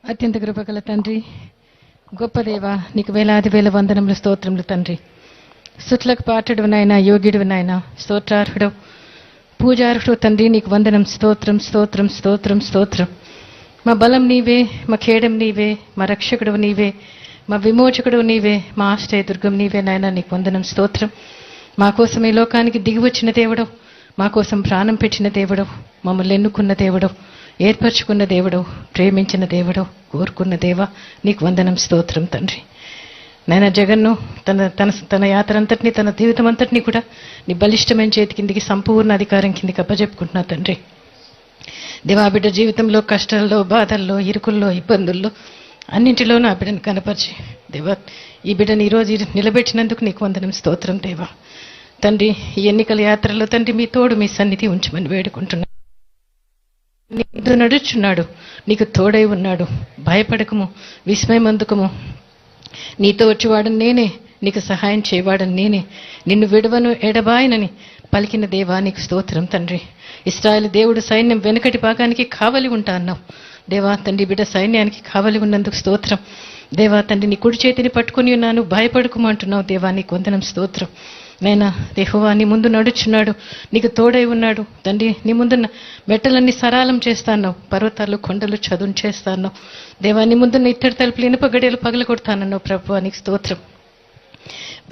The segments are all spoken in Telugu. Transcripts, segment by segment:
అత్యంత కృపగల తండ్రి, గొప్ప దేవ, నీకు వేలాది వేల వందనములు స్తోత్రములు తండ్రి. సుట్లకు పాటడు నాయన, యోగ్యుడు నాయన, స్తోత్రార్హుడు, పూజార్హుడు తండ్రి, నీకు వందనం. స్తోత్రం స్తోత్రం స్తోత్రం స్తోత్రం. మా బలం నీవే, మా ఖేడం నీవే, మా రక్షకుడు నీవే, మా విమోచకుడు నీవే, మా ఆశ్రయ దుర్గం నీవే నాయన, నీకు వందనం. స్తోత్రం. మా కోసం ఈ లోకానికి దిగివచ్చిన దేవుడు, మా కోసం ప్రాణం పెట్టిన దేవుడు, మమ్మల్ని ఎన్నుకున్న దేవుడు, ఏర్పరచుకున్న దేవుడు, ప్రేమించిన దేవుడు, కోరుకున్న దేవ, నీకు వందనం. స్తోత్రం తండ్రి. నాయన జగన్ను తన తన తన యాత్ర అంతటినీ, తన జీవితం అంతటినీ కూడా నీ బలిష్టమైన చేతి కిందికి, సంపూర్ణ అధికారం కిందికి అప్పచెప్పుకుంటున్నా తండ్రి. దేవా, బిడ్డ జీవితంలో కష్టాల్లో, బాధల్లో, ఇరుకుల్లో, ఇబ్బందుల్లో అన్నింటిలో నా బిడ్డను కనపరిచి దేవా, ఈ బిడ్డను ఈరోజు నిలబెట్టినందుకు నీకు వందనం. స్తోత్రం దేవా. తండ్రి, ఈ ఎన్నికల యాత్రలో తండ్రి మీ తోడు, మీ సన్నిధి ఉంచమని వేడుకుంటున్నా. నీతో నడుచున్నాడు, నీకు తోడై ఉన్నాడు, భయపడకము, విస్మయం అందుకము. నీతో వచ్చేవాడని నేనే, నీకు సహాయం చేయవాడని నేనే, నిన్ను విడవను ఎడబాయనని పలికిన దేవా, నీకు స్తోత్రం తండ్రి. ఇశ్రాయేలు దేవుడు సైన్యం వెనుకటి భాగానికి కావలి ఉంటా అన్నావు దేవా. తండ్రి, బిడ్డ సైన్యానికి కావలి ఉన్నందుకు స్తోత్రం దేవా. తండ్రి, నీ కుడి చేతిని పట్టుకుని ఉన్నాను, భయపడుకోమంటున్నావు దేవా, నీకు వందనం. స్తోత్రం నైనా. యెహోవా నీ ముందు నడుచున్నాడు, నీకు తోడై ఉన్నాడు తండ్రి. నీ ముందున్న మెట్టలన్నీ సరాలం చేస్తాను, పర్వతాలు కొండలు చదును చేస్తాను దేవా. నీ ముందున్న ఇత్తడి తలుపులు, ఇనుప గడియలు పగల కొడతానన్నావు ప్రభువా, నీకు స్తోత్రం.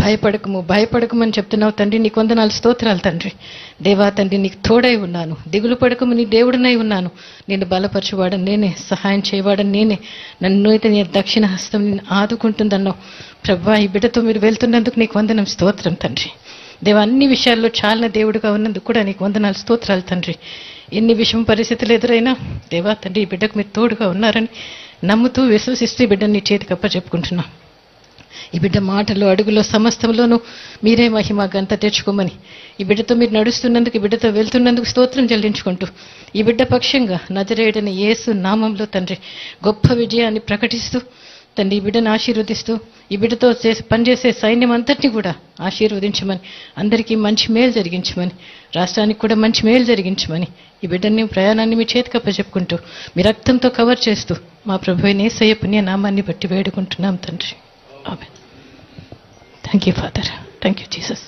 భయపడకమని చెప్తున్నావు తండ్రి, నీకు వందనాలు. స్తోత్రాలు తండ్రి. దేవా తండ్రి, నీకు తోడై ఉన్నాను, దిగులు పడకము, నీ దేవుడినై ఉన్నాను. నిన్ను బలపరచువాడని నేనే, సహాయం చేయవాడని నేనే, నన్ను అయితే నీ దక్షిణ హస్తం నిన్ను ఆదుకుంటుందన్నావు ప్రభువా. ఈ బిడ్డతో మీరు వెళ్తున్నందుకు నీకు వందనం. స్తోత్రం తండ్రి. దేవా, అన్ని విషయాల్లో చాలిన దేవుడుగా ఉన్నందుకు కూడా నీకు వందనాలు. స్తోత్రాలు తండ్రి. ఎన్ని విషమ పరిస్థితులు ఎదురైనా దేవా తండ్రి, ఈ బిడ్డకు మీరు తోడుగా ఉన్నారని నమ్ముతూ విశ్వసిస్తూ ఈ బిడ్డని నీ చేతికి అప్పచెప్పుకుంటున్నాం. ఈ బిడ్డ మాటలు, అడుగులో, సమస్తంలోనూ మీరే మహిమ ఘనత తెచ్చుకోమని, ఈ బిడ్డతో మీరు నడుస్తున్నందుకు, ఈ బిడ్డతో వెళ్తున్నందుకు స్తోత్రం చెల్లించుకుంటూ, ఈ బిడ్డ పక్షంగా నజరేయుడైన యేసు నామంలో తండ్రి గొప్ప విజయాన్ని ప్రకటిస్తూ తండ్రి, ఈ బిడ్డను ఆశీర్వదిస్తూ, ఈ బిడ్డతో పనిచేసే సైన్యం అంతటినీ కూడా ఆశీర్వదించమని, అందరికీ మంచి మేలు జరిగించమని, రాష్ట్రానికి కూడా మంచి మేలు జరిగించమని, ఈ బిడ్డని ప్రయాణాన్ని మీ చేతికి అప్పచెప్పుకుంటూ, మీ రక్తంతో కవర్ చేస్తూ, మా ప్రభువైన యేసయ్య పుణ్య నామాన్ని బట్టి వేడుకుంటున్నాం తండ్రి. ఆమేన్. Thank you, Father. Thank you, Jesus.